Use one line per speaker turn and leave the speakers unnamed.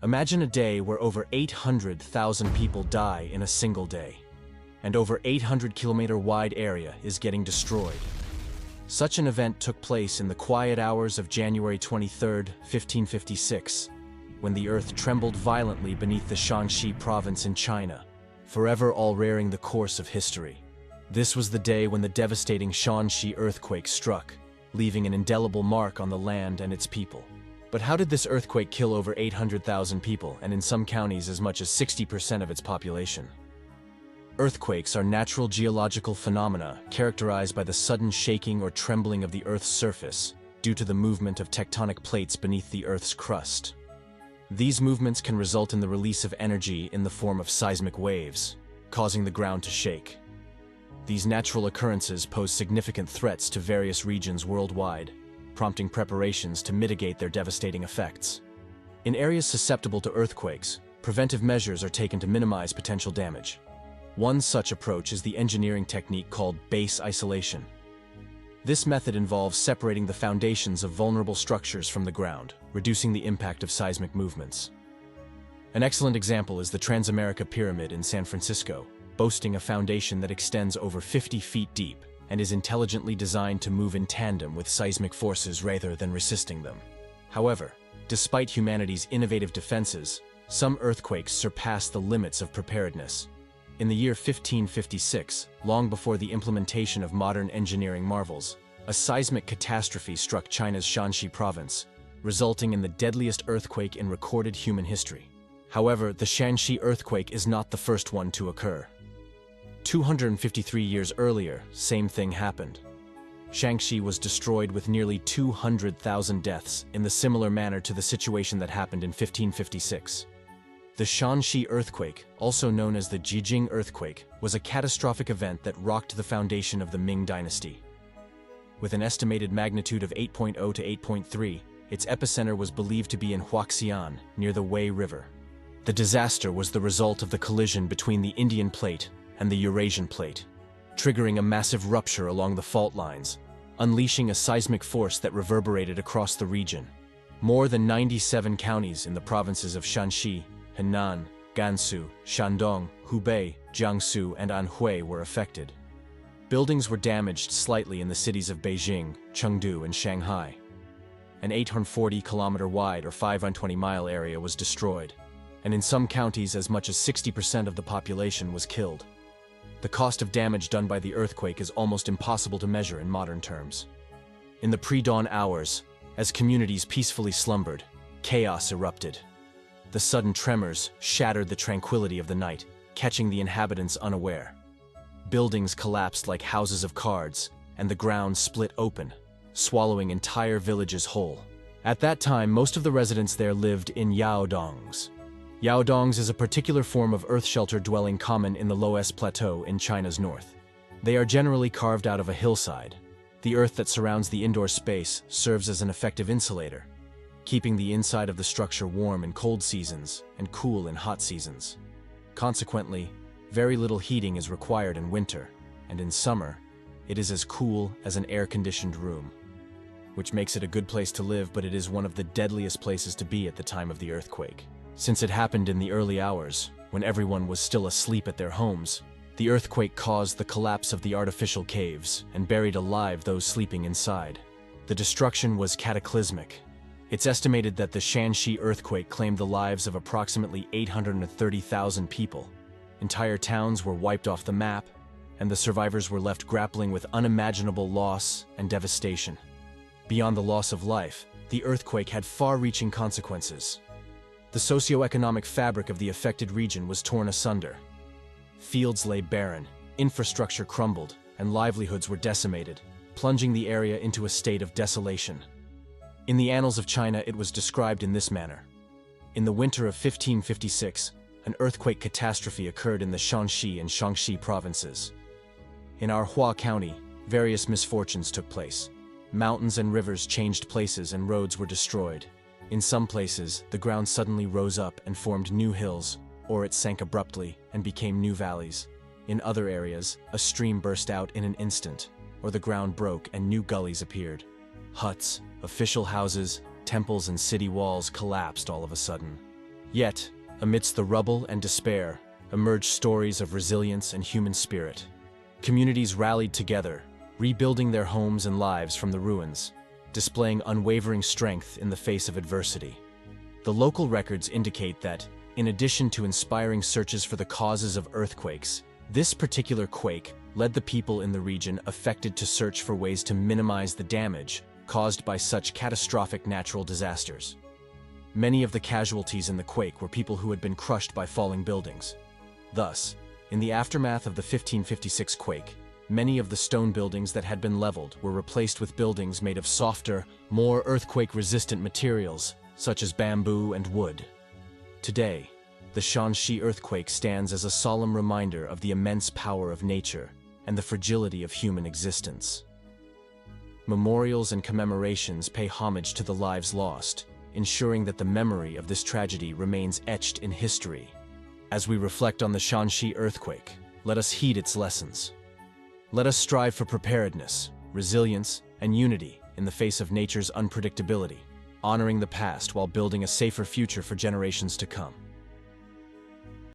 Imagine a day where over 800,000 people die in a single day, and over 800-kilometer wide area is getting destroyed. Such an event took place in the quiet hours of January 23, 1556, when the earth trembled violently beneath the Shaanxi province in China, forever alrairing the course of history. This was the day when the devastating Shaanxi Earthquake struck, leaving an indelible mark on the land and its people. But how did this earthquake kill over 800,000 people, and in some counties as much as 60% of its population? Earthquakes are natural geological phenomena characterized by the sudden shaking or trembling of the Earth's surface due to the movement of tectonic plates beneath the Earth's crust. These movements can result in the release of energy in the form of seismic waves, causing the ground to shake. These natural occurrences pose significant threats to various regions worldwide, prompting preparations to mitigate their devastating effects. In areas susceptible to earthquakes, preventive measures are taken to minimize potential damage. One such approach is the engineering technique called base isolation. This method involves separating the foundations of vulnerable structures from the ground, reducing the impact of seismic movements. An excellent example is the Transamerica Pyramid in San Francisco, boasting a foundation that extends over 50 feet deep and is intelligently designed to move in tandem with seismic forces rather than resisting them. However, despite humanity's innovative defenses, some earthquakes surpass the limits of preparedness. In the year 1556, long before the implementation of modern engineering marvels, a seismic catastrophe struck China's Shaanxi province, resulting in the deadliest earthquake in recorded human history. However, the Shaanxi earthquake is not the first one to occur. 253 years earlier, same thing happened. Shaanxi was destroyed with nearly 200,000 deaths in the similar manner to the situation that happened in 1556. The Shaanxi earthquake, also known as the Jijing earthquake, was a catastrophic event that rocked the foundation of the Ming Dynasty. With an estimated magnitude of 8.0 to 8.3, its epicenter was believed to be in Huaxian, near the Wei River. The disaster was the result of the collision between the Indian plate and the Eurasian plate, triggering a massive rupture along the fault lines, unleashing a seismic force that reverberated across the region. More than 97 counties in the provinces of Shaanxi, Henan, Gansu, Shandong, Hubei, Jiangsu, and Anhui were affected. Buildings were damaged slightly in the cities of Beijing, Chengdu, and Shanghai. An 840-kilometer-wide or 520-mile area was destroyed, and in some counties as much as 60% of the population was killed. The cost of damage done by the earthquake is almost impossible to measure in modern terms. In the pre-dawn hours, as communities peacefully slumbered, chaos erupted. The sudden tremors shattered the tranquility of the night, catching the inhabitants unaware. Buildings collapsed like houses of cards, and the ground split open, swallowing entire villages whole. At that time, most of the residents there lived in yaodongs. Yaodongs is a particular form of earth shelter dwelling common in the Loess Plateau in China's north. They are generally carved out of a hillside. The earth that surrounds the indoor space serves as an effective insulator, keeping the inside of the structure warm in cold seasons and cool in hot seasons. Consequently, very little heating is required in winter, and in summer, it is as cool as an air-conditioned room, which makes it a good place to live, but it is one of the deadliest places to be at the time of the earthquake. Since it happened in the early hours, when everyone was still asleep at their homes, the earthquake caused the collapse of the artificial caves and buried alive those sleeping inside. The destruction was cataclysmic. It's estimated that the Shaanxi earthquake claimed the lives of approximately 830,000 people. Entire towns were wiped off the map, and the survivors were left grappling with unimaginable loss and devastation. Beyond the loss of life, the earthquake had far-reaching consequences. The socio-economic fabric of the affected region was torn asunder. Fields lay barren, infrastructure crumbled, and livelihoods were decimated, plunging the area into a state of desolation. In the annals of China, it was described in this manner. In the winter of 1556, an earthquake catastrophe occurred in the Shaanxi and Shaanxi provinces. In our Hua County, various misfortunes took place. Mountains and rivers changed places and roads were destroyed. In some places, the ground suddenly rose up and formed new hills, or it sank abruptly and became new valleys. In other areas, a stream burst out in an instant, or the ground broke and new gullies appeared. Huts, official houses, temples, and city walls collapsed all of a sudden. Yet, amidst the rubble and despair, emerged stories of resilience and human spirit. Communities rallied together, rebuilding their homes and lives from the ruins, displaying unwavering strength in the face of adversity. The local records indicate that, in addition to inspiring searches for the causes of earthquakes, this particular quake led the people in the region affected to search for ways to minimize the damage caused by such catastrophic natural disasters. Many of the casualties in the quake were people who had been crushed by falling buildings. Thus, in the aftermath of the 1556 quake, many of the stone buildings that had been leveled were replaced with buildings made of softer, more earthquake-resistant materials, such as bamboo and wood. Today, the Shaanxi Earthquake stands as a solemn reminder of the immense power of nature and the fragility of human existence. Memorials and commemorations pay homage to the lives lost, ensuring that the memory of this tragedy remains etched in history. As we reflect on the Shaanxi Earthquake, let us heed its lessons. Let us strive for preparedness, resilience, and unity in the face of nature's unpredictability, honoring the past while building a safer future for generations to come.